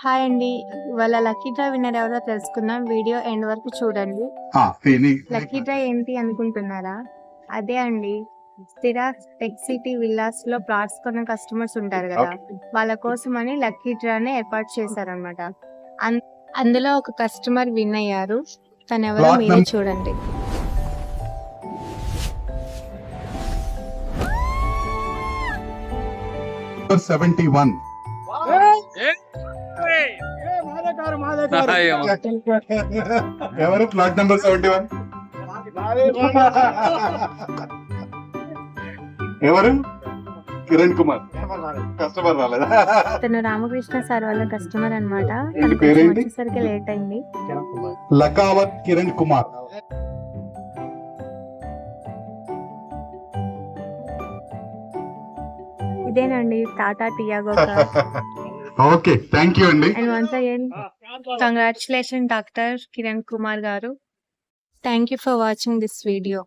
Hi అండి. ఇవాళ lucky draw winner ఎవరో తెలుసుకుందాం. వీడియో ఎండ్ వరకు చూడండి. లక్కీ డ్రా ఏంటి అనుకుంటున్నారా? అదే అండి, స్థిర టెక్ సిటీ విల్లాస్ లో ప్లాట్స్ కొన్న కస్టమర్స్ ఉంటారు కదా, వాళ్ళ కోసం అని లక్కీ డ్రాని ఏర్పాటు చేశారనమాట. అందులో ఒక కస్టమర్ విన్ అయ్యారు. తను ఎవరో మీరే చూడండి. ఎవరు ప్లాట్ నెంబర్ 71? ఎవరు? కిరణ్ కుమార్. కస్టమర్ రాలేదా? తను రామకృష్ణ సార్ వాళ్ళ కస్టమర్ అనమాట. వచ్చేసరికి లేట్ అయింది. లకావత్ కిరణ్ కుమార్. ఇదేనండి Tata Tiago car. Okay, thank you అండి. And once again congratulation doctor Kiran Kumar garu. Thank you for watching this video.